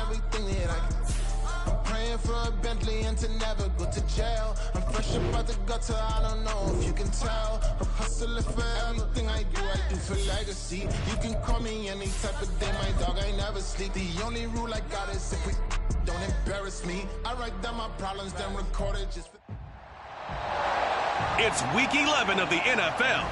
everything that I can. I'm praying for a Bentley and to never go to jail. I'm fresh about the gutter, I don't know if you can tell. I'm hustling for everything I do for legacy. You can call me any type of day, my dog, I never sleep. The only rule I got is if we don't embarrass me. I write down my problems, then record it just for... It's week 11 of the NFL.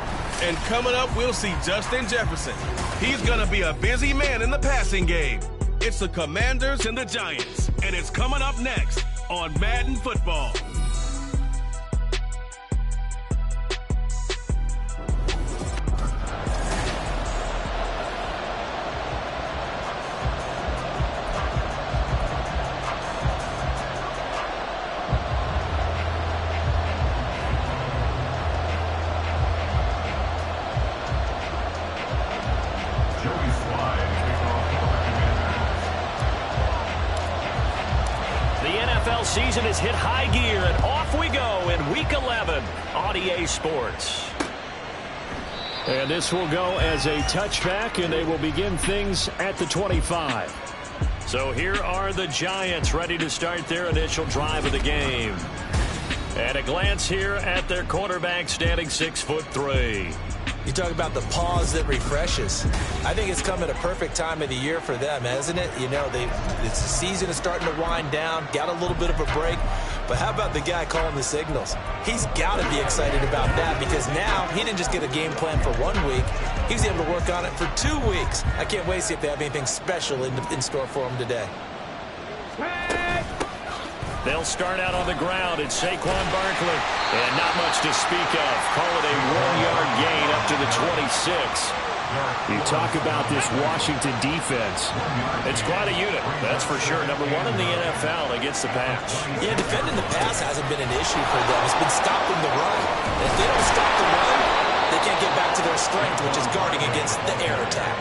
And coming up, we'll see Justin Jefferson. He's going to be a busy man in the passing game. It's the Commanders and the Giants. And it's coming up next on Madden Football. Season has hit high gear, and off we go in Week 11 on EA Sports. And this will go as a touchback, and they will begin things at the 25. So here are the Giants ready to start their initial drive of the game. At a glance here at their quarterback, standing 6'3". You talk about the pause that refreshes. I think it's come at a perfect time of the year for them, hasn't it? You know, the season is starting to wind down, got a little bit of a break. But how about the guy calling the signals? He's got to be excited about that because now he didn't just get a game plan for 1 week. He was able to work on it for 2 weeks. I can't wait to see if they have anything special in store for him today. They'll start out on the ground. It's Saquon Barkley. And not much to speak of. Call it a 1-yard gain up to the 26. You talk about this Washington defense. It's quite a unit, that's for sure. #1 in the NFL against the pass. Yeah, defending the pass hasn't been an issue for them. It's been stopping the run. And if they don't stop the run, they can't get back to their strength, which is guarding against the air attack.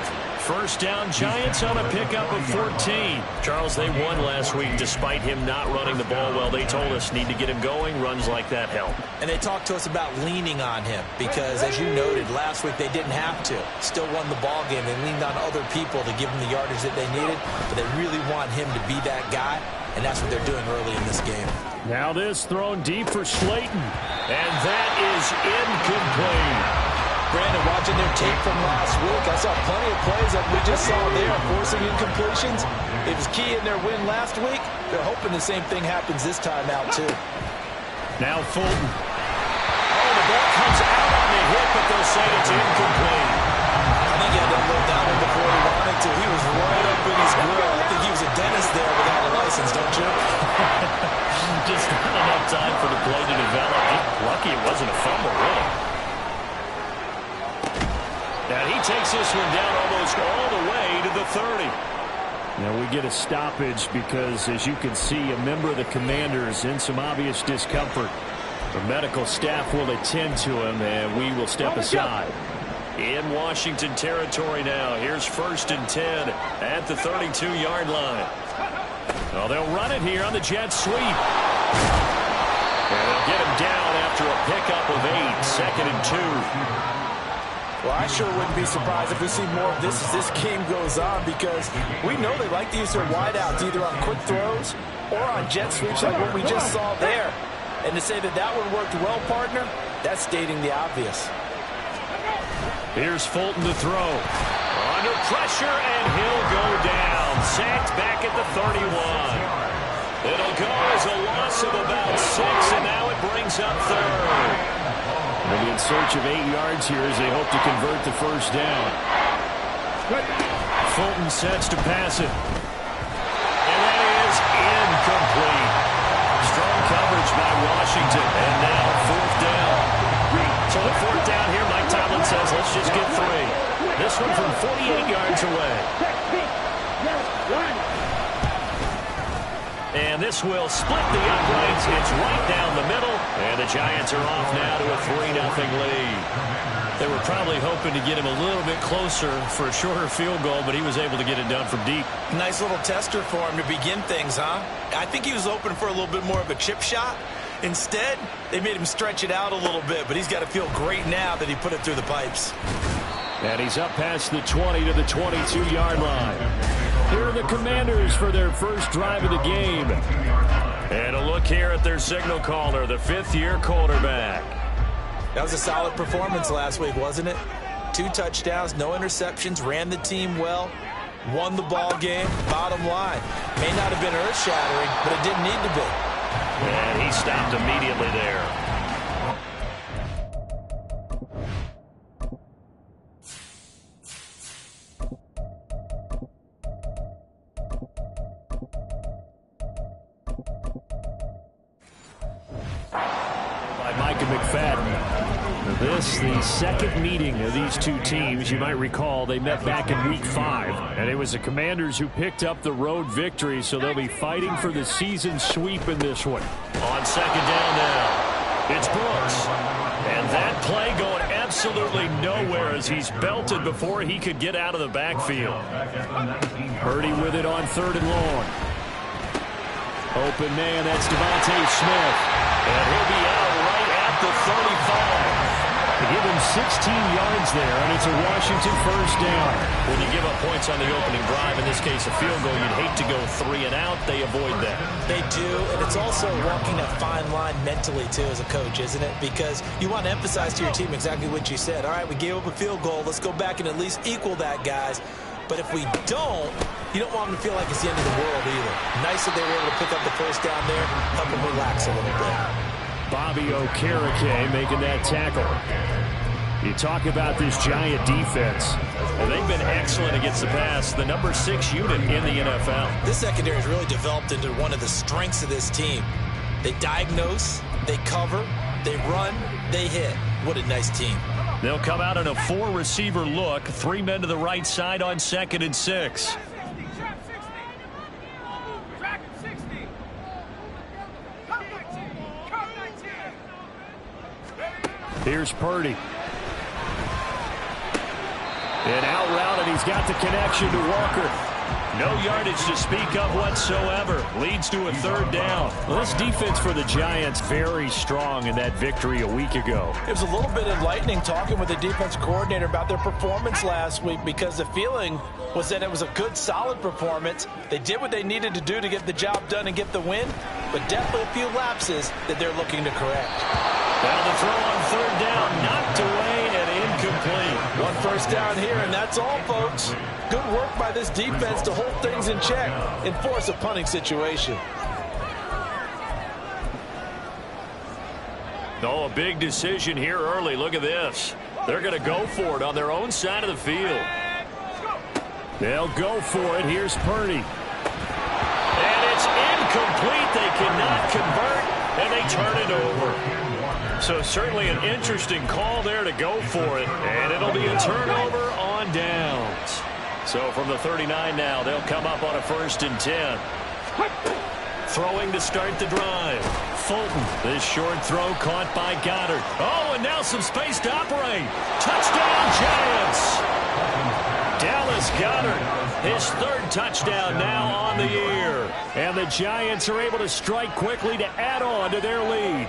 First down, Giants on a pickup of 14. Charles, they won last week despite him not running the ball well. They told us need to get him going. Runs like that help. And they talked to us about leaning on him because, as you noted, last week they didn't have to. Still won the ball game. They leaned on other people to give them the yardage that they needed, but they really want him to be that guy, and that's what they're doing early in this game. Now this thrown deep for Slayton, and that is incomplete. Brandon, watching their tape from last week, I saw plenty of plays that we just saw there, forcing incompletions. It was key in their win last week. They're hoping the same thing happens this time out, too. Now Fulton. Oh, the ball comes out on the hit, but they'll say it's incomplete. I think he had to look down him before he wanted to. He was right up in his grill. I think he was a dentist there without a license, don't you? Just not enough time for the play to develop. Lucky it wasn't a fumble, really. And he takes this one down almost all the way to the 30. Now we get a stoppage because, as you can see, a member of the Commanders in some obvious discomfort. The medical staff will attend to him, and we will step aside. In Washington territory now. Here's 1st and 10 at the 32-yard line. Well, they'll run it here on the jet sweep. And they'll get him down after a pickup of 8, 2nd and 2. Well, I sure wouldn't be surprised if we see more of this as this game goes on because we know they like to use their wideouts either on quick throws or on jet sweeps like what we just saw there. And to say that that one worked well, partner, that's stating the obvious. Here's Fulton to throw. Under pressure, and he'll go down. Sacked back at the 31. It'll go as a loss of about 6, and now it brings up 3rd. They'll be in search of 8 yards here as they hope to convert the first down. Fulton sets to pass it. And that is incomplete. Strong coverage by Washington. And now 4th down. So the 4th down here, Mike Tomlin says, let's just get 3. This one from 48 yards away. And this will split the uprights. It's right down the middle. And the Giants are off now to a 3-0 lead. They were probably hoping to get him a little bit closer for a shorter field goal, but he was able to get it done from deep. Nice little tester for him to begin things, huh? I think he was hoping for a little bit more of a chip shot. Instead, they made him stretch it out a little bit, but he's got to feel great now that he put it through the pipes. And he's up past the 20 to the 22-yard line. Here are the Commanders for their first drive of the game. And a look here at their signal caller, the fifth-year quarterback. That was a solid performance last week, wasn't it? 2 touchdowns, no interceptions, ran the team well, won the ball game. Bottom line, may not have been earth-shattering, but it didn't need to be. And he stopped immediately there. This, the second meeting of these two teams. You might recall they met back in Week 5, and it was the Commanders who picked up the road victory, so they'll be fighting for the season sweep in this one. On second down now, it's Brooks. And that play going absolutely nowhere as he's belted before he could get out of the backfield. Purdy with it on third and long. Open man, that's Devontae Smith. And he'll be out right at the 35. They give him 16 yards there, and it's a Washington first down. When you give up points on the opening drive, in this case a field goal, you'd hate to go 3 and out. They avoid that. They do, and it's also walking that fine line mentally, too, as a coach, isn't it? Because you want to emphasize to your team exactly what you said. All right, we gave up a field goal. Let's go back and at least equal that, guys. But if we don't, you don't want them to feel like it's the end of the world either. Nice that they were able to pick up the first down there, help them relax a little bit. Bobby Okereke making that tackle. You talk about this Giant defense, and they've been excellent against the pass, the number 6 unit in the NFL. This secondary has really developed into one of the strengths of this team. They diagnose, they cover, they run, they hit. What a nice team. They'll come out in a 4-receiver look, 3 men to the right side on 2nd and 6. Here's Purdy. And out route, and he's got the connection to Walker. No yardage to speak of whatsoever. Leads to a third down. Well, this defense for the Giants very strong in that victory a week ago. It was a little bit enlightening talking with the defense coordinator about their performance last week, because the feeling was that it was a good, solid performance. They did what they needed to do to get the job done and get the win, but definitely a few lapses that they're looking to correct. Now the throw on third down, knocked away and incomplete. 1 first down here, and that's all, folks. Good work by this defense to hold things in check and force a punting situation. Oh, a big decision here early. Look at this. They're going to go for it on their own side of the field. They'll go for it. Here's Purdy. And it's incomplete. They cannot convert, and they turn it over. So certainly an interesting call there to go for it, and it'll be a turnover on downs. So from the 39 now, they'll come up on a 1st and 10. Throwing to start the drive. Fulton, this short throw caught by Goddard. Oh, and now some space to operate. Touchdown, Giants! Dallas Goddard, his 3rd touchdown now on the year. And the Giants are able to strike quickly to add on to their lead.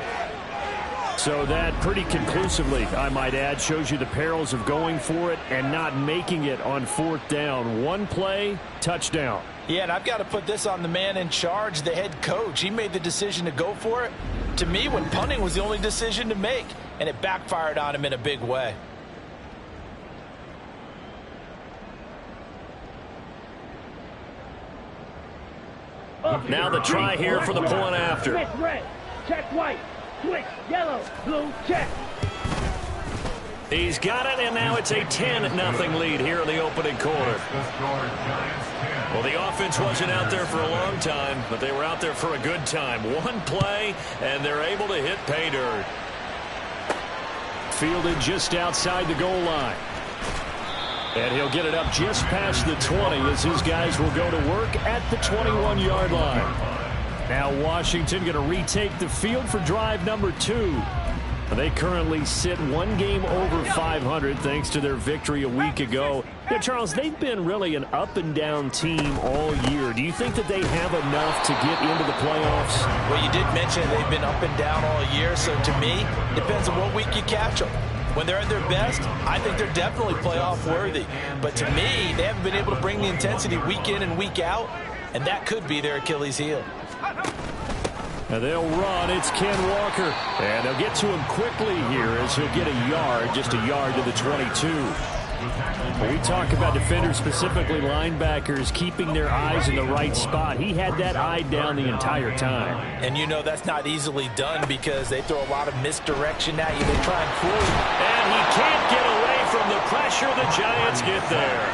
So that pretty conclusively, I might add, shows you the perils of going for it and not making it on 4th down. 1 play, touchdown. Yeah, and I've got to put this on the man in charge, the head coach. He made the decision to go for it. To me, when punting was the only decision to make, and it backfired on him in a big way. Now the try here for the point after. Check red, check white, switch yellow, blue, check. He's got it, and now it's a 10-0 lead here in the opening quarter. Well, the offense wasn't out there for a long time, but they were out there for a good time. 1 play, and they're able to hit pay dirt. Fielded just outside the goal line. And he'll get it up just past the 20 as his guys will go to work at the 21-yard line. Now Washington going to retake the field for drive number 2. They currently sit 1 game over 500 thanks to their victory a week ago. Yeah, Charles, they've been really an up-and-down team all year. Do you think that they have enough to get into the playoffs? Well, you did mention they've been up and down all year, so to me, depends on what week you catch them. When they're at their best, I think they're definitely playoff worthy. But to me, they haven't been able to bring the intensity week in and week out, and that could be their Achilles heel. And they'll run. It's Ken Walker. And they'll get to him quickly here as he'll get a yard, just a yard to the 22. When we talk about defenders, specifically linebackers, keeping their eyes in the right spot. He had that eye down the entire time. And you know that's not easily done because they throw a lot of misdirection at you. They try and fool you. And he can't get away from the pressure. The Giants get there.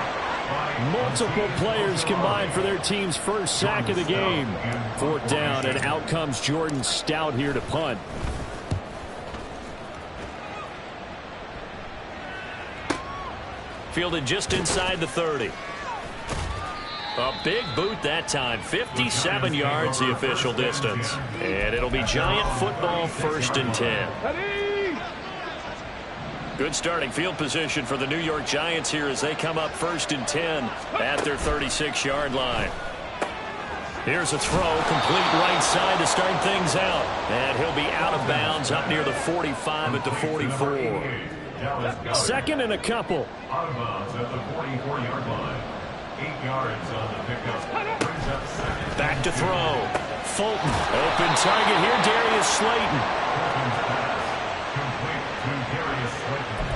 Multiple players combined for their team's first sack of the game. 4th down, and out comes Jordan Stout here to punt. Fielded just inside the 30. A big boot that time. 57 yards the official distance. And it'll be Giant football, 1st and 10. Good starting field position for the New York Giants here as they come up 1st and 10 at their 36-yard line. Here's a throw, complete right side to start things out. And he'll be out of bounds up near the 45 at the 44. 2nd and a couple. Out of bounds at the 44-yard line. 8 yards on the pickup. Brings up 2nd. Back to throw. Fulton. Open target here, Darius Slayton. Complete to Darius Slayton.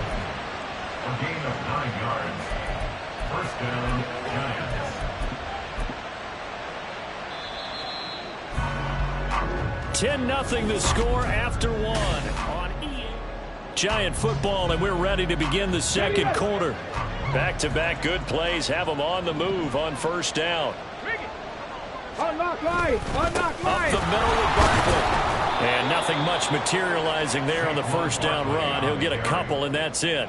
A gain of 9 yards. 1st down, Giants. $10-0 the score after 1 on EA. Giant football, and we're ready to begin the 2nd quarter. Back-to-back good plays have them on the move on 1st down. Unlock line! Unlock line! Up the middle with Barkley. And nothing much materializing there on the 1st down run. He'll get a couple, and that's it.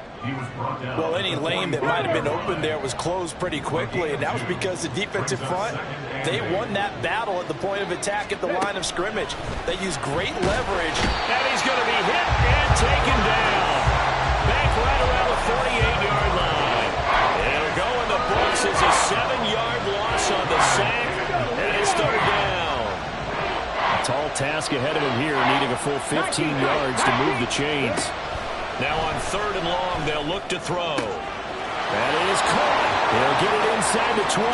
Well, any lane that might have been open there was closed pretty quickly, and that was because the defensive front, they won that battle at the point of attack at the line of scrimmage. They used great leverage. And he's going to be hit and taken down. Back right around the 48-yard line. It'll go in the books as a 7-yard loss on the sack, and it's 3rd down. Tall task ahead of him here, needing a full 15 yards to move the chains. Now on 3rd and long, they'll look to throw. That is caught. He'll get it inside the 20.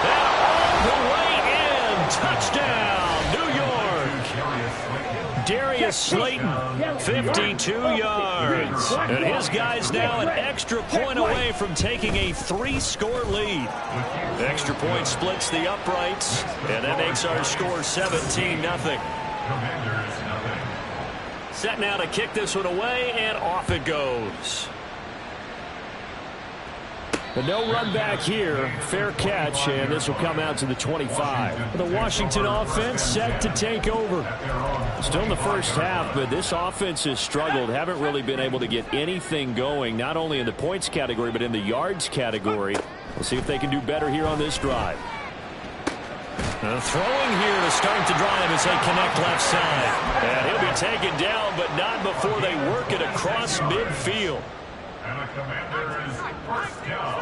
And all the way in. Touchdown, New York. Darius Slayton, 52 yards. And his guy's now an extra point away from taking a 3-score lead. Extra point splits the uprights, and that makes our score 17-0. Commanders, nothing. Set now to kick this one away, and off it goes. But no run back here. Fair catch, and this will come out to the 25. The Washington offense set to take over. Still in the first half, but this offense has struggled. Haven't really been able to get anything going, not only in the points category, but in the yards category. We'll see if they can do better here on this drive. Throwing here to start the drive as they connect left side. And he'll be taken down, but not before they work it across midfield. And the Commanders, 1st down.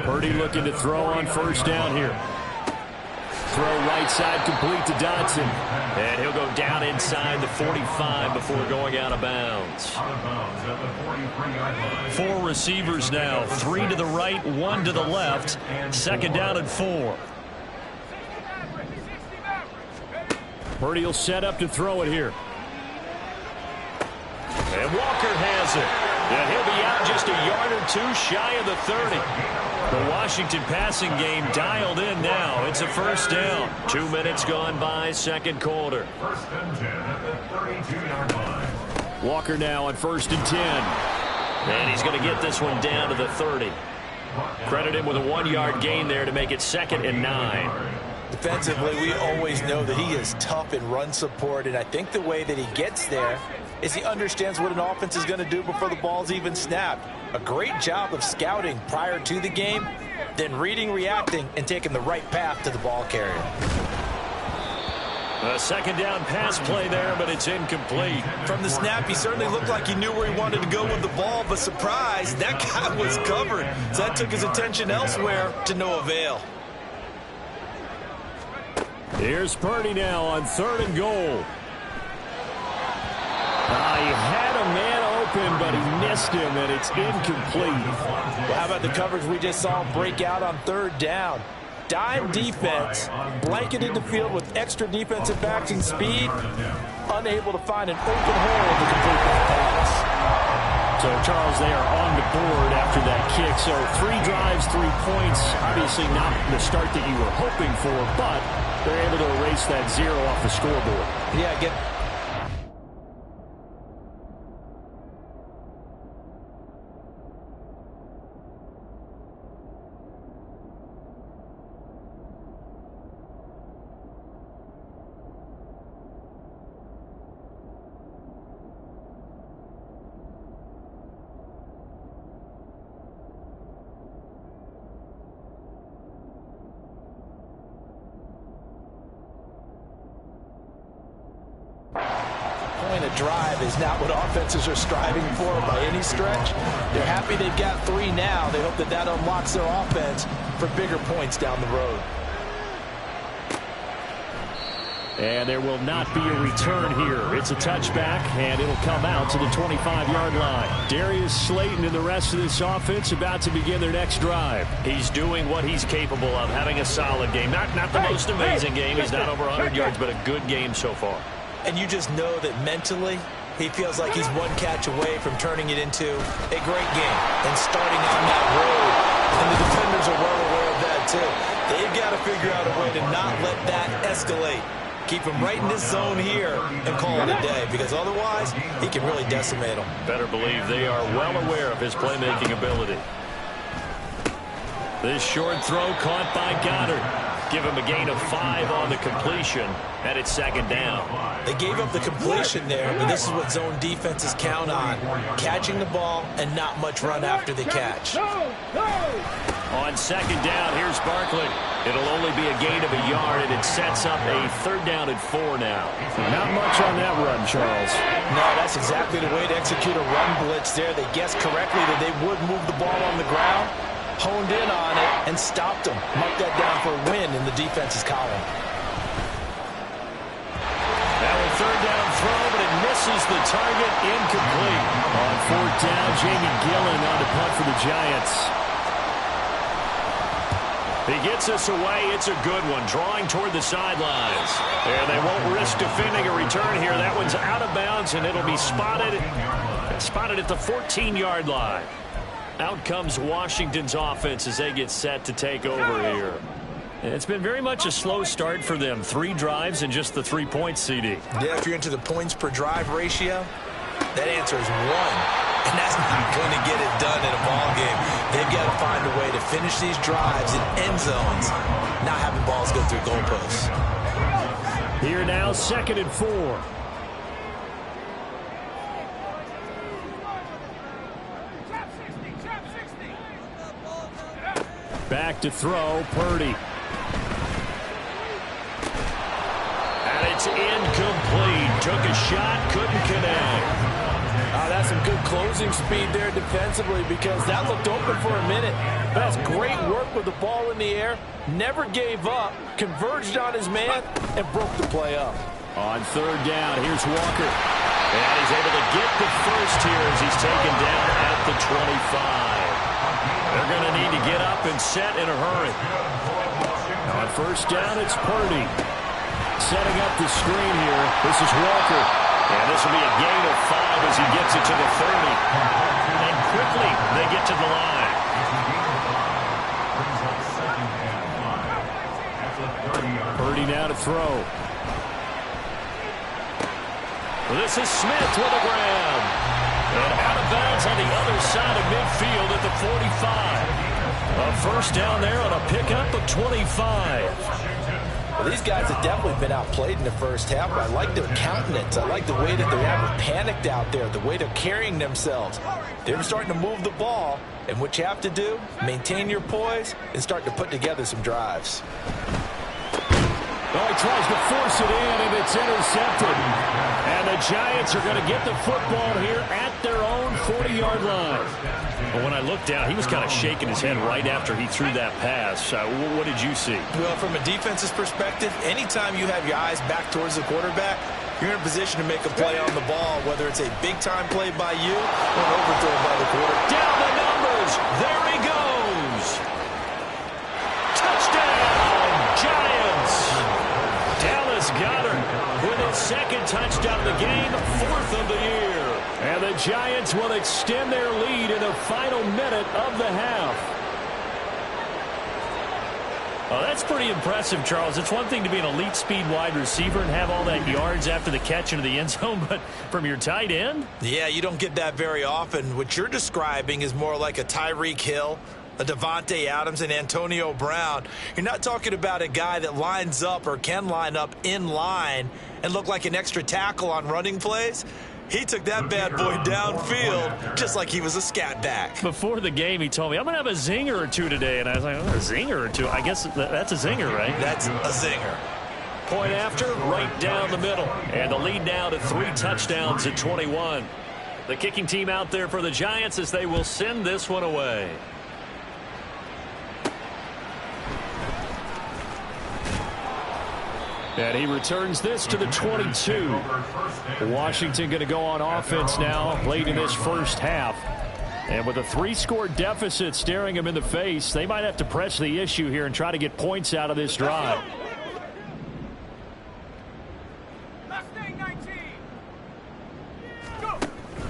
Purdy looking to throw on 1st down here. Throw right side complete to Dodson. And he'll go down inside the 45 before going out of bounds. Out of bounds at the 43-yard line. 4 receivers now. 3 to the right, 1 to the left. 2nd down and 4. Purdy will set up to throw it here. And Walker has it. And he'll be out just a yard or 2 shy of the 30. The Washington passing game dialed in now. It's a 1st down. 2 minutes gone by, 2nd quarter. 1st and 10 at the 32-yard line. Walker now on 1st and 10. And he's going to get this one down to the 30. Credit him with a 1-yard gain there to make it 2nd and 9. Defensively, we always know that he is tough in run support, and I think the way that he gets there is he understands what an offense is going to do before the ball's even snapped. A great job of scouting prior to the game, then reading, reacting, and taking the right path to the ball carrier. A 2nd down pass play there, but it's incomplete. From the snap, he certainly looked like he knew where he wanted to go with the ball, but surprise, that guy was covered. So that took his attention elsewhere to no avail. Here's Purdy now on 3rd and goal. He had a man open, but he missed him, and it's incomplete. Well, how about the coverage we just saw break out on third down? Dime defense, blanketed the field with extra defensive backs and speed, unable to find an open hole to complete that pass. So, Charles, they are on the board after that kick. So 3 drives, 3 points. Obviously not the start that you were hoping for, but they're able to erase that 0 off the scoreboard. Yeah, get. A drive is not what offenses are striving for by any stretch. They're happy they've got 3 now. They hope that that unlocks their offense for bigger points down the road. And there will not be a return here. It's a touchback, and it'll come out to the 25-yard line. Darius Slayton and the rest of this offense about to begin their next drive. He's doing what he's capable of, having a solid game. Not the most amazing game. He's not over 100 yards, but a good game so far. And you just know that mentally he feels like he's one catch away from turning it into a great game and starting on that road. And the defenders are well aware of that too. They've got to figure out a way to not let that escalate. Keep him right in this zone here and call it a day, because otherwise he can really decimate them. Better believe they are well aware of his playmaking ability. This short throw caught by Goddard. Give him a gain of 5 on the completion, and it's 2nd down. They gave up the completion there, but this is what zone defenses count on. Catching the ball and not much run after the catch. On 2nd down, here's Barkley. It'll only be a gain of a yard, and it sets up a 3rd down and 4 now. Not much on that run, Charles. No, that's exactly the way to execute a run blitz there. They guessed correctly that they would move the ball on the ground, honed in on it, and stopped them. Mark that down for a win in the defense's column. Now a 3rd down throw, but it misses the target, incomplete. On 4th down, Jamie Gillen on the punt for the Giants. He gets us away. It's a good one, drawing toward the sidelines. And they won't risk defending a return here. That one's out of bounds, and it'll be spotted at the 14-yard line. Out comes Washington's offense as they get set to take over here. It's been very much a slow start for them. 3 drives and just the 3 points, CD. Yeah, if you're into the points per drive ratio, that answer is 1. And that's not going to get it done in a ball game. They've got to find a way to finish these drives in end zones, not having balls go through goalposts. Here now, 2nd and 4. Back to throw, Purdy. And it's incomplete. Took a shot, couldn't connect. That's some good closing speed there defensively, because that looked open for a minute. That's great work with the ball in the air. Never gave up, converged on his man, and broke the play up. On 3rd down, here's Walker. And he's able to get the first here as he's taken down at the 25. They're going to need to get up and set in a hurry. On 1st down, it's Purdy. Setting up the screen here. This is Walker. And this will be a gain of 5 as he gets it to the 30. And quickly, they get to the line. Purdy now to throw. This is Smith with a grab. And out of bounds on the other side of midfield at the 45. A 1st down there on a pickup of 25. Well, these guys have definitely been outplayed in the first half, but I like their countenance. I like the way that they haven't panicked out there, the way they're carrying themselves. They're starting to move the ball, and what you have to do, maintain your poise and start to put together some drives. Well, he tries to force it in, and it's intercepted. And the Giants are going to get the football here at their own 40-yard line. Well, when I looked down, he was kind of shaking his head right after he threw that pass. What did you see? Well, from a defense's perspective, anytime you have your eyes back towards the quarterback, you're in a position to make a play on the ball, whether it's a big-time play by you or an overthrow by the quarterback. Down the numbers. There he goes. Touchdown, Giants. Dallas Goedert with his second touchdown of the game, 4th of the year. And the Giants will extend their lead in the final minute of the half. Oh, that's pretty impressive, Charles. It's one thing to be an elite speed wide receiver and have all that yards after the catch into the end zone, but from your tight end? Yeah, you don't get that very often. What you're describing is more like a Tyreek Hill, a Devontae Adams, and Antonio Brown. You're not talking about a guy that lines up or can line up in line and look like an extra tackle on running plays. He took that bad boy downfield just like he was a scat back. Before the game, he told me, I'm going to have a zinger or two today. And I was like, oh, a zinger or two? I guess that's a zinger, right? That's a zinger. Point after, right down the middle. And the lead now to 3 touchdowns at 21. The kicking team out there for the Giants as they will send this one away. And he returns this to the 22. Washington going to go on offense now late in this first half. And with a 3-score deficit staring him in the face, they might have to press the issue here and try to get points out of this drive.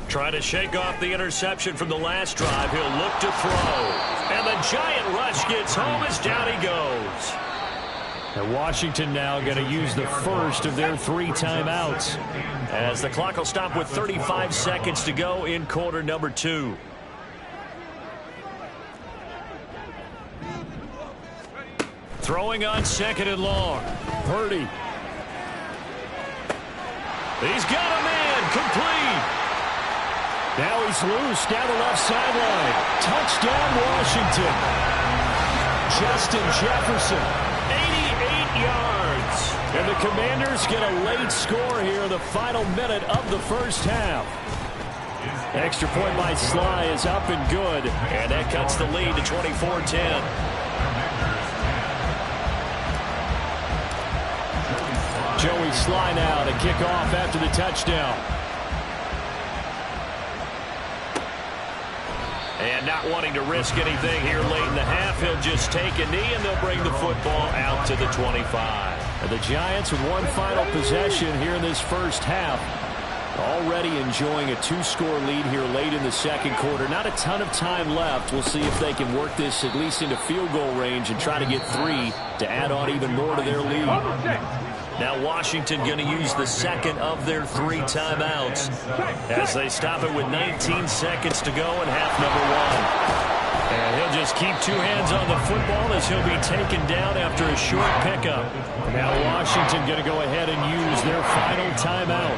Trying to shake off the interception from the last drive. He'll look to throw. And the Giant rush gets home as down he goes. And Washington now going to use the first of their 3 timeouts as the clock will stop with 35 seconds to go in quarter number 2. Throwing on 2nd and long. Purdy. He's got a man complete. Now he's loose down the left sideline. Touchdown Washington. Justin Jefferson. 88 yards. And the Commanders get a late score here in the final minute of the first half. Extra point by Sly is up and good. And that cuts the lead to 24-10. Joey Sly now to kick off after the touchdown. And not wanting to risk anything here late in the half, he'll just take a knee and they'll bring the football out to the 25. And the Giants with one final possession here in this first half. Already enjoying a 2-score lead here late in the second quarter. Not a ton of time left. We'll see if they can work this at least into field goal range and try to get 3 to add on even more to their lead. Now Washington going to use the second of their 3 timeouts as they stop it with 19 seconds to go in half number 1. And he'll just keep 2 hands on the football as he'll be taken down after a short pickup. Now Washington going to go ahead and use their final timeout.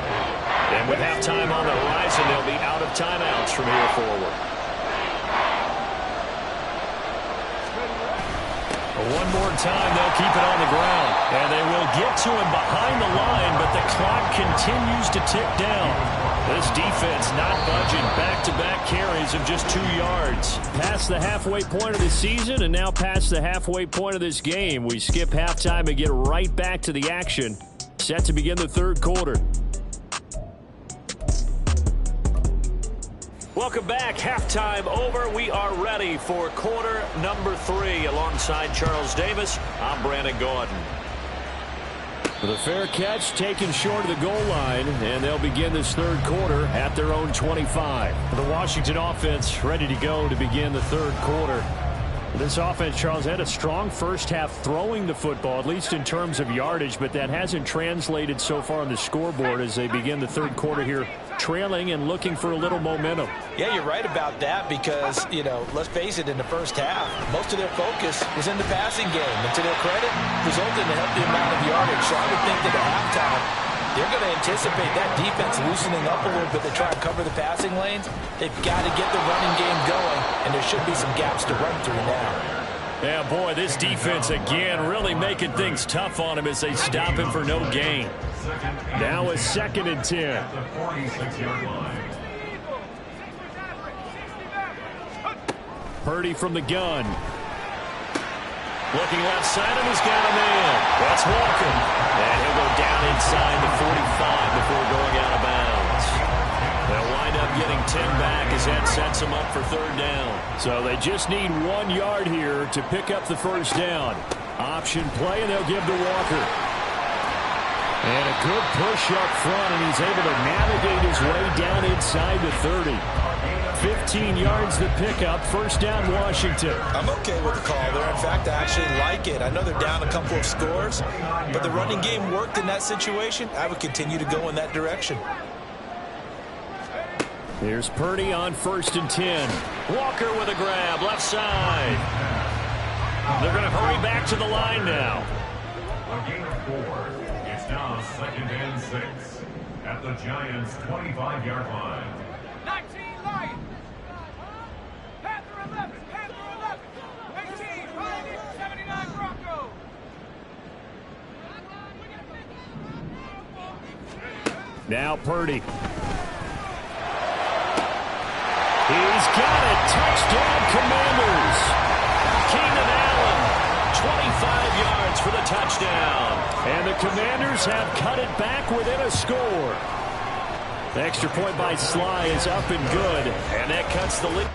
And with halftime on the horizon, they'll be out of timeouts from here forward. One more time, they'll keep it on the ground. And they will get to him behind the line, but the clock continues to tick down. This defense not budging. Back-to-back carries of just 2 yards. Past the halfway point of the season and now past the halfway point of this game. We skip halftime and get right back to the action. Set to begin the third quarter. Welcome back. Halftime over. We are ready for quarter number 3. Alongside Charles Davis, I'm Brandon Gordon. With a fair catch taken short of the goal line, and they'll begin this third quarter at their own 25. The Washington offense ready to go to begin the third quarter. This offense, Charles, had a strong first half throwing the football, at least in terms of yardage, but that hasn't translated so far on the scoreboard as they begin the third quarter here, trailing and looking for a little momentum. Yeah, you're right about that because, you know, let's face it, in the first half, most of their focus was in the passing game. And to their credit, resulted in a healthy amount of yardage. So I would think that at halftime, they're going to anticipate that defense loosening up a little bit to try and cover the passing lanes. They've got to get the running game going, and there should be some gaps to run through now. Yeah, boy, this defense again really making things tough on him as they stop him for no gain. Now a 2nd and 10. Purdy from the gun. Looking left side, and he's got a man. That's Walker. And he'll go down inside the 45 before going out of bounds. They'll wind up getting 10 back as that sets them up for third down. So they just need 1 yard here to pick up the first down. Option play, and they'll give to Walker. And a good push up front, and he's able to navigate his way down inside the 30. 15 yards the pickup. First down, Washington. I'm okay with the call there. In fact, I actually like it. I know they're down a couple of scores, but the running game worked in that situation. I would continue to go in that direction. Here's Purdy on 1st and 10. Walker with a grab, left side. They're going to hurry back to the line now. A gain of 4. It's now 2nd and 6 at the Giants' 25-yard line. 19 Lions. Panther 11. Panther 11. 18 Lions. 79 Broncos. Now Purdy. He's got it. Touchdown, Commanders. Keenan Allen, 25 yards for the touchdown. And the Commanders have cut it back within a score. The extra point by Sly is up and good. And that cuts the lead.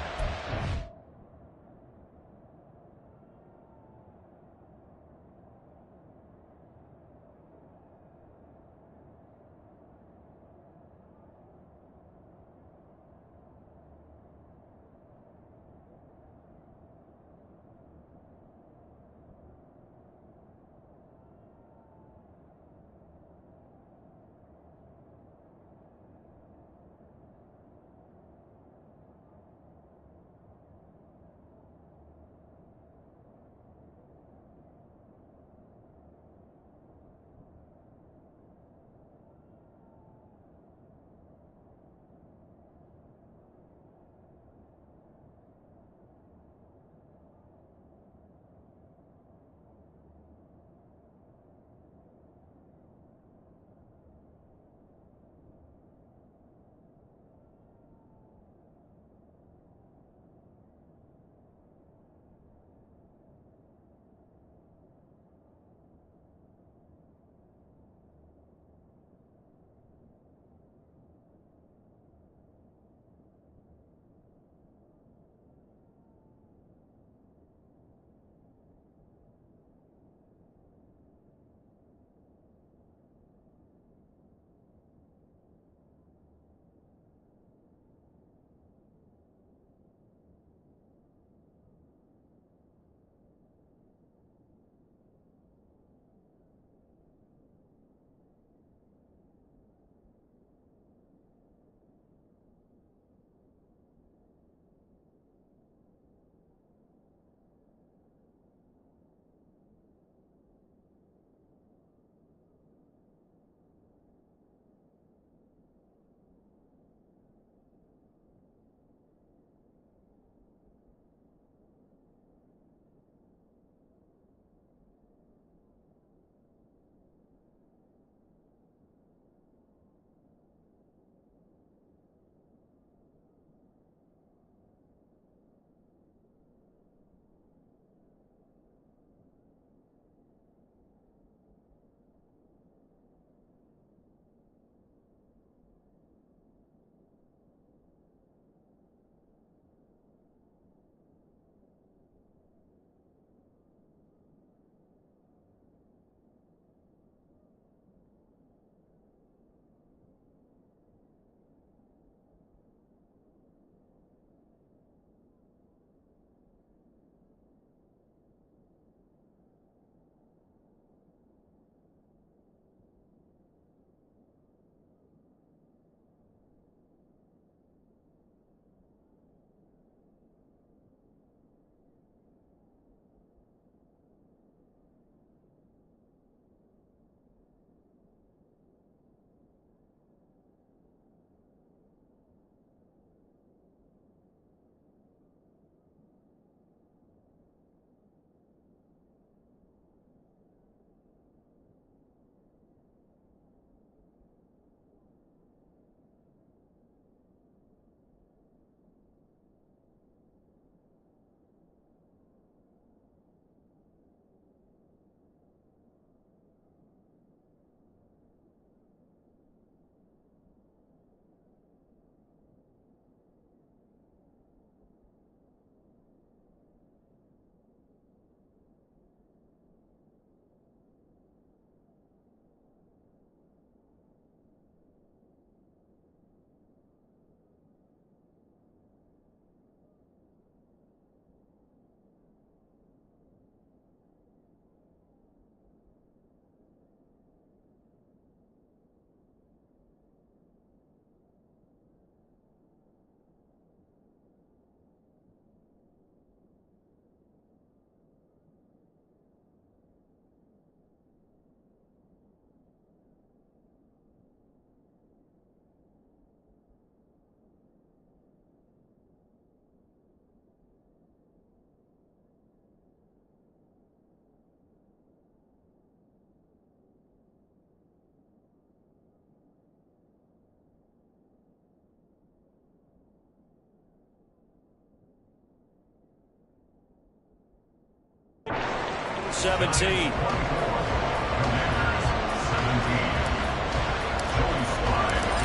17.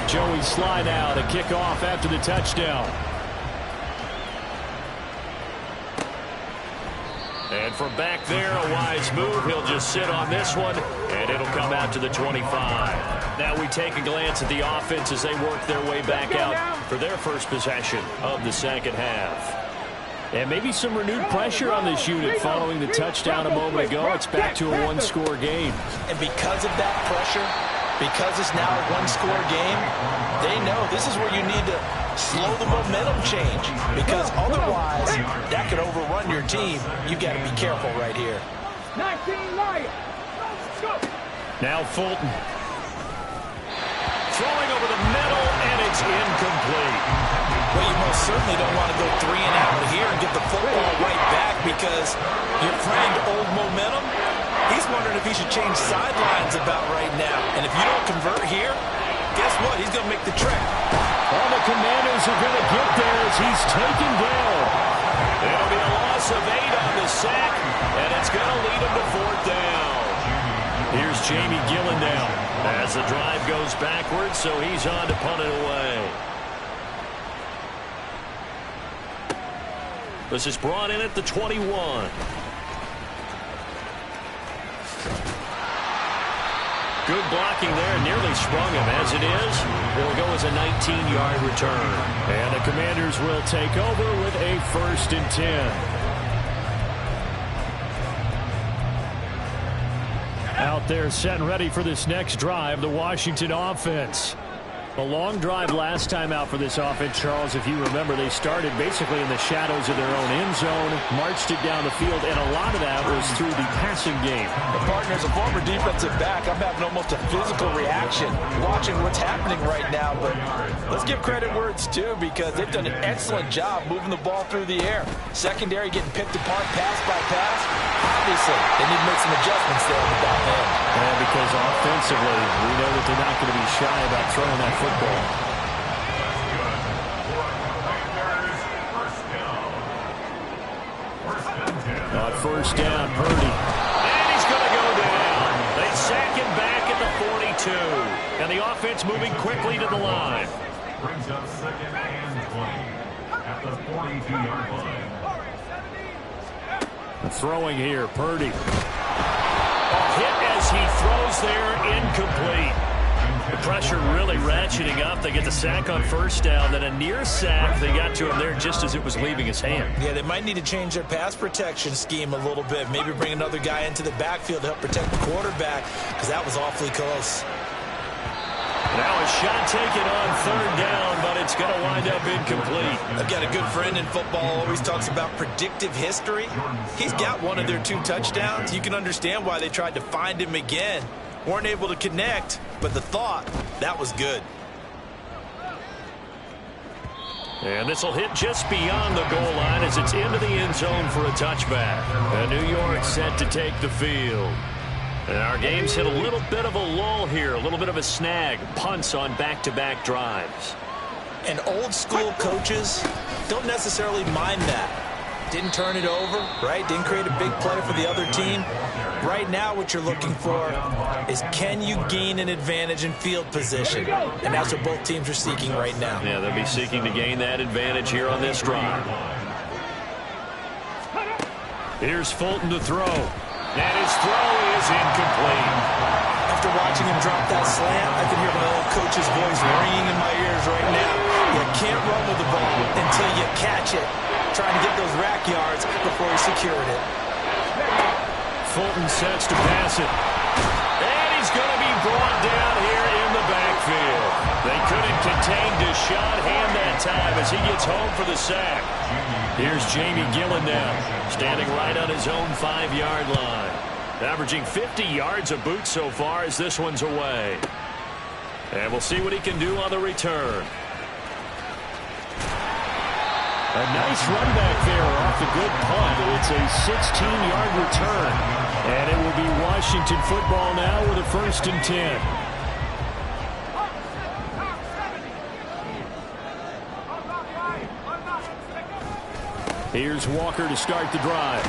Joey Sly now to kick off after the touchdown. And from back there, a wise move. He'll just sit on this one, and it'll come out to the 25. Now we take a glance at the offense as they work their way back out for their first possession of the second half. And maybe some renewed pressure on this unit following the touchdown a moment ago. It's back to a one-score game. And because of that pressure, because it's now a one-score game, they know this is where you need to slow the momentum change, because otherwise that could overrun your team. You got to be careful right here. 19 Lions. Go. Now Fulton. Throwing over the middle, and it's incomplete. Well, you most certainly don't want to go 3 and out here and get the football right back, because your friend Old Momentum, he's wondering if he should change sidelines about right now. And if you don't convert here, guess what? He's going to make the trek. All the Commanders are going to get there as he's taken down. It'll be a loss of 8 on the sack, and it's going to lead him to 4th down. Here's Jamie Gillen now. As the drive goes backwards, so he's on to punt it away. This is brought in at the 21. Good blocking there, nearly sprung him. As it is, it'll go as a 19-yard return. And the Commanders will take over with a 1st and 10. Out there set and ready for this next drive, the Washington offense. A long drive last time out for this offense, Charles. If you remember, they started basically in the shadows of their own end zone, marched it down the field, and a lot of that was through the passing game. The partner, as a former defensive back, I'm having almost a physical reaction watching what's happening right now. But let's give credit where it's due, because they've done an excellent job moving the ball through the air. Secondary getting picked apart pass by pass. Obviously, they need to make some adjustments there on the back end. And because offensively, we know that they're not going to be shy about throwing that football. On 1st down, Purdy. And he's going to go down. They sack him back at the 42. And the offense moving quickly to the line. Brings up 2nd and 20 at the 42-yard line. Throwing here, Purdy. Hit as he throws there, incomplete. The pressure really ratcheting up. They get the sack on 1st down, then a near sack. They got to him there just as it was leaving his hand. Yeah, they might need to change their pass protection scheme a little bit. Maybe bring another guy into the backfield to help protect the quarterback, because that was awfully close. Now a shot taken on 3rd down, but it's going to wind up incomplete. I've got a good friend in football, always talks about predictive history. He's got one of their 2 touchdowns. You can understand why they tried to find him again. Weren't able to connect, but the thought, that was good. And this will hit just beyond the goal line as it's into the end zone for a touchback. And New York set to take the field. And our game's hit a little bit of a lull here, a little bit of a snag. Punts on back-to-back drives. And old-school coaches don't necessarily mind that. Didn't turn it over, right? Didn't create a big play for the other team. Right now, what you're looking for is, can you gain an advantage in field position? And that's what both teams are seeking right now. Yeah, they'll be seeking to gain that advantage here on this drive. Here's Fulton to throw. And his throw is incomplete. After watching him drop that slant, I can hear my old coach's voice ringing in my ears right now. You can't run with the ball until you catch it. Trying to get those rack yards before he secured it. Fulton sets to pass it. And he's going to be brought down here in the backfield. They couldn't contain Deshaun that time as he gets home for the sack. Here's Jamie Gillen now, standing right on his own 5-yard line. Averaging 50 yards a boot so far as this one's away. And we'll see what he can do on the return. A nice run back there off a good punt. It's a 16-yard return. And it will be Washington football now with a 1st and 10. Here's Walker to start the drive.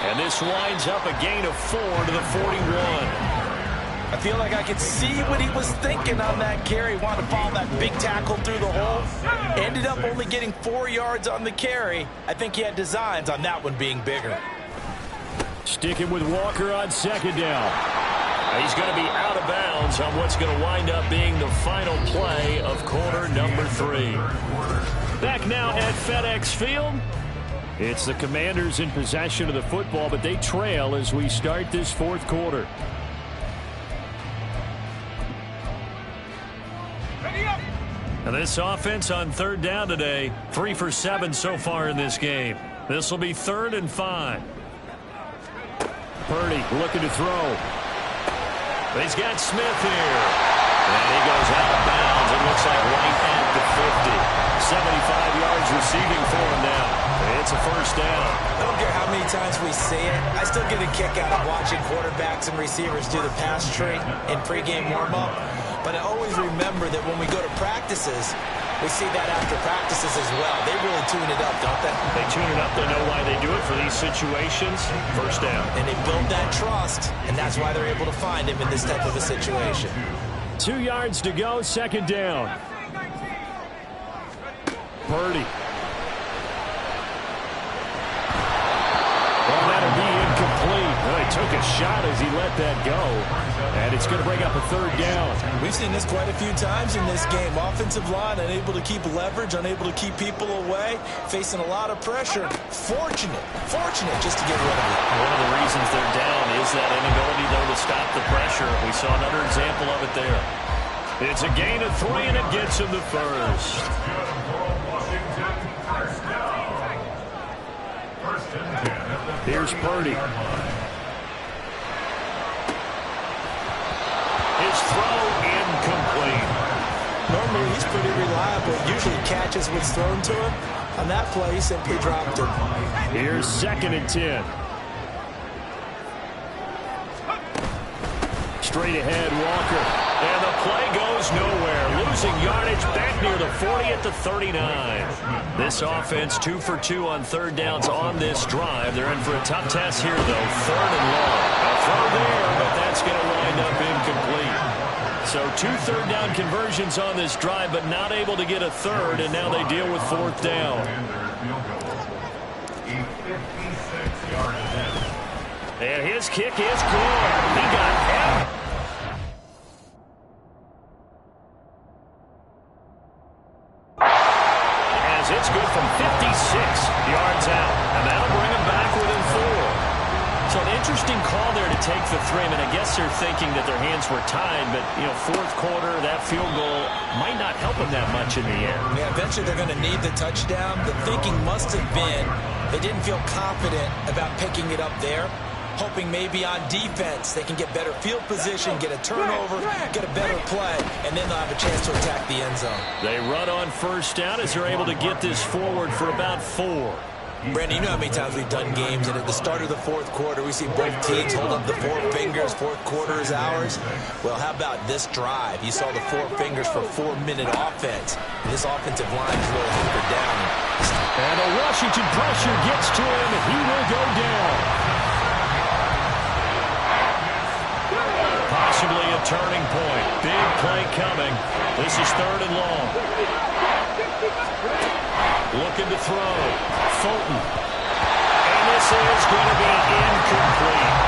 And this winds up a gain of 4 to the 41. I feel like I could see what he was thinking on that carry. Wanted to follow that big tackle through the hole. Ended up only getting 4 yards on the carry. I think he had designs on that one being bigger. Sticking with Walker on second down. He's going to be out of bounds on what's going to wind up being the final play of quarter number 3. Back now at FedEx Field. It's the Commanders in possession of the football, but they trail as we start this fourth quarter. And this offense on third down today, 3 for 7 so far in this game. This will be 3rd and 5. Purdy looking to throw. He's got Smith here. And he goes out of bounds. It looks like right at the 50. 75 yards receiving for him now. It's a first down. I don't care how many times we see it. I still get a kick out of watching quarterbacks and receivers do the pass tree in pregame warm-up. But I always remember that when we go to practices, we see that after practices as well. They really tune it up, don't they? They tune it up. They know why they do it for these situations. First down. And they build that trust, and that's why they're able to find him in this type of a situation. 2 yards to go, second down. Purdy. Well, that'll be incomplete. Well, he took a shot as he let that go. And it's going to bring up a third down. We've seen this quite a few times in this game. Offensive line unable to keep leverage, unable to keep people away, facing a lot of pressure. Fortunate just to get rid of it. One of the reasons they're down is that inability, though, to stop the pressure. We saw another example of it there. It's a gain of 3, and it gets him the first. Here's Purdy. His throw incomplete. Normally he's pretty reliable. Usually catches what's thrown to him. On that play, he simply dropped it. Here's 2nd and 10. Straight ahead, Walker. And the play goes nowhere. Losing yardage back near the 40 at the 39. This offense 2 for 2 on third downs on this drive. They're in for a tough test here, though. 3rd and long. A throw there, but that's going to wind up incomplete. So 2 third down conversions on this drive, but not able to get a third, and now they deal with 4th down. And his kick is good. He got him. As it's good from 56 yards out. And that'll bring him back within 4. So an interesting call there to take the 3. I mean, I guess they're thinking that their hands were tied, but, you know, 4th quarter, that field goal might not help them that much in the end. Yeah, eventually they're going to need the touchdown. The thinking must have been they didn't feel confident about picking it up there, hoping maybe on defense they can get better field position, get a turnover, get a better play, and then they'll have a chance to attack the end zone. They run on first down as they're able to get this forward for about 4. Brandon, you know how many times we've done games, and at the start of the 4th quarter, we see both teams hold up the 4 fingers, 4th quarter is ours. Well, how about this drive? You saw the 4 fingers for 4-minute offense. This offensive line is really hunkered down. And the Washington pressure gets to him, and he will go down. Possibly a turning point. Big play coming. This is 3rd and long. Looking to throw. Fulton. And this is going to be incomplete.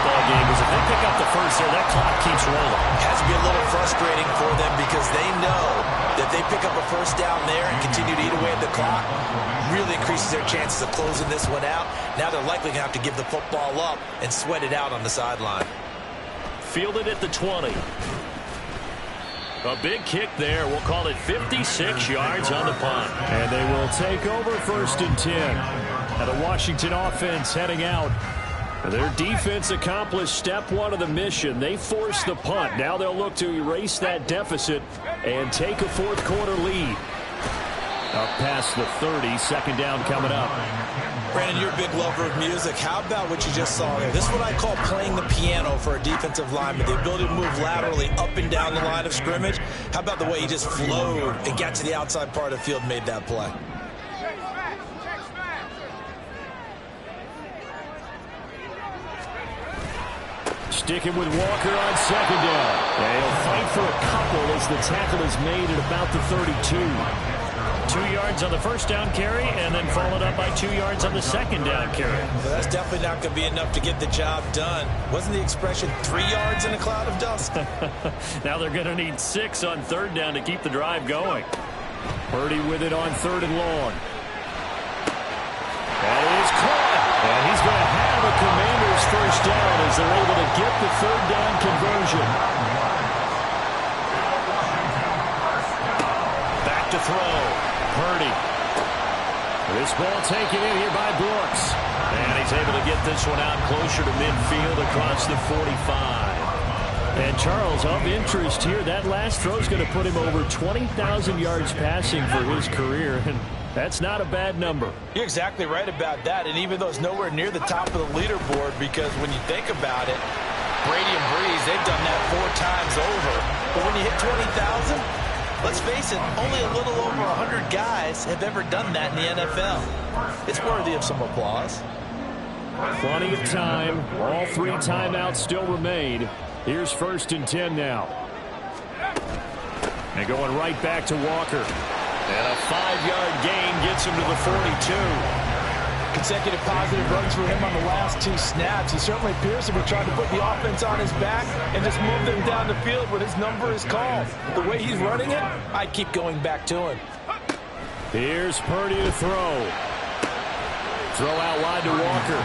ball game, because if they pick up the first there, that clock keeps rolling. It has to be a little frustrating for them because they know that they pick up a first down there and continue to eat away at the clock, really increases their chances of closing this one out. Now they're likely going to have to give the football up and sweat it out on the sideline. Fielded at the 20. A big kick there. We'll call it 56 yards on the punt. And they will take over 1st and 10. Now the Washington offense heading out. Their defense accomplished step 1 of the mission. They forced the punt. Now they'll look to erase that deficit and take a 4th quarter lead. Up past the 30, 2nd down coming up. Brandon, you're a big lover of music. How about what you just saw there? This is what I call playing the piano for a defensive lineman. The ability to move laterally up and down the line of scrimmage. How about the way he just flowed and got to the outside part of the field and made that play? Sticking with Walker on 2nd down. They'll fight for a couple as the tackle is made at about the 32. 2 yards on the first down carry, and then followed up by 2 yards on the 2nd down carry. Well, that's definitely not going to be enough to get the job done. Wasn't the expression 3 yards in a cloud of dust? Now they're going to need 6 on 3rd down to keep the drive going. Purdy with it on 3rd and long. That is caught. And he's going to have a Commanders first down as they're able to get the 3rd down conversion. Back to throw. Purdy. This ball taken in here by Brooks. And he's able to get this one out closer to midfield across the 45. And Charles, of interest here, that last throw is going to put him over 20,000 yards passing for his career. And that's not a bad number. You're exactly right about that. And even though it's nowhere near the top of the leaderboard, because when you think about it, Brady and Breeze, they've done that 4 times over. But when you hit 20,000, let's face it, only a little over 100 guys have ever done that in the NFL. It's worthy of some applause. Plenty of time. All 3 timeouts still remain. Here's 1st and 10 now. And going right back to Walker. And a 5-yard gain gets him to the 42. Consecutive positive runs for him on the last 2 snaps. He certainly appears to be trying to put the offense on his back and just move them down the field when his number is called. The way he's running it, I'd keep going back to him. Here's Purdy to throw. Throw out wide to Walker.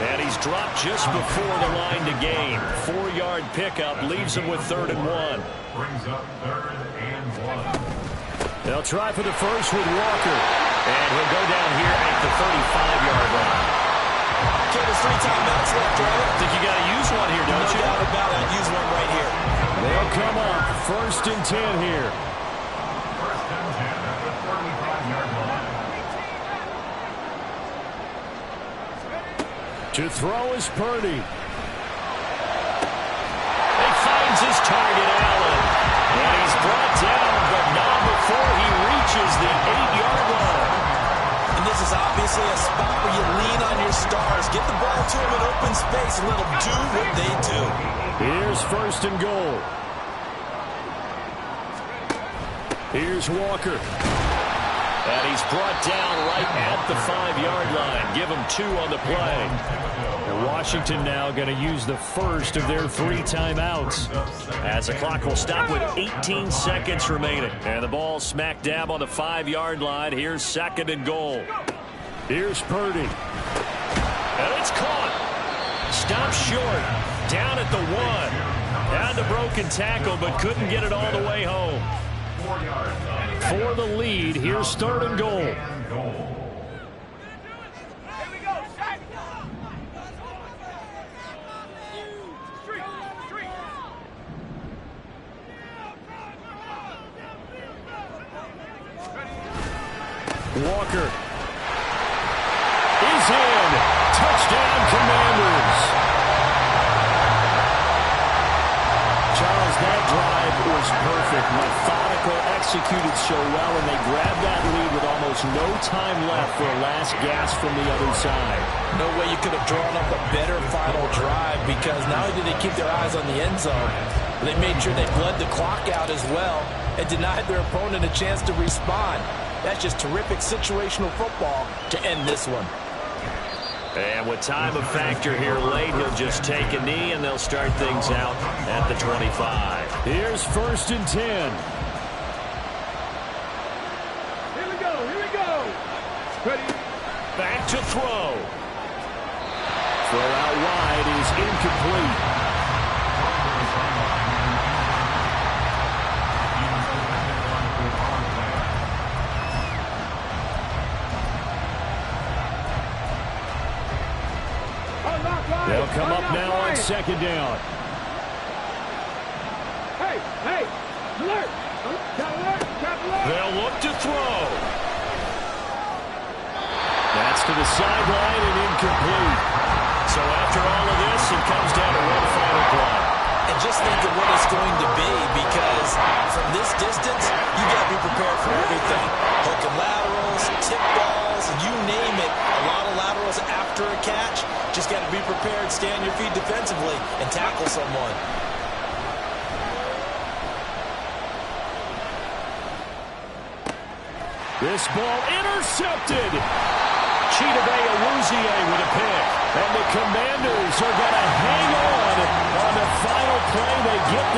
And he's dropped just before the line to gain. 4-yard pickup leaves him with 3rd and 1. Brings up 3rd and 1. They'll try for the first with Walker. And he'll go down here at the 35-yard line. Okay, there's 3 timeouts left, right? I think you got to use one here, don't you? No doubt about it. I'd use one right here. They'll come up 1st and 10 here. 1st and 10 at the 35-yard line. To throw is Purdy. He finds his target, Allen. And he's brought down, but not before he reaches the 8-yard line. And this is obviously a spot where you lean on your stars. Get the ball to them in open space and let them do what they do. Here's 1st and goal. Here's Walker. And he's brought down right at the 5-yard line. Give him 2 on the play. And Washington now going to use the first of their 3 timeouts. As the clock will stop with 18 seconds remaining. And the ball smack dab on the 5-yard line. Here's 2nd and goal. Here's Purdy. And it's caught. Stopped short. Down at the 1. Had the broken tackle, but couldn't get it all the way home. For the lead, here's 3rd and goal. Walker is in. Touchdown, Commanders. Charles, that drive was perfect. Methodical, executed so well, and they grabbed that lead with almost no time left for a last gasp from the other side. No way you could have drawn up a better final drive, because not only did they keep their eyes on the end zone, but they made sure they bled the clock out as well and denied their opponent a chance to respond. That's just terrific situational football to end this one. And with time a factor here late, he'll just take a knee, and they'll start things out at the 25. Here's 1st and 10. Here we go. Here we go. Ready. Back to throw. Throw out wide is incomplete. They'll come up now on 2nd down. Hey, hey, alert. They'll look to throw. That's to the sideline and incomplete. So after all of this, it comes down to one final play. And just think of what it's going to be, because from this distance, you got to be prepared for everything. Hook and laterals, tip balls, you name it. A lot of laterals after a catch. Just got to be prepared, stand your feet defensively, and tackle someone. This ball intercepted. Chidobe Awuzie with a pick. And the Commanders are going to hang on the final play. They get the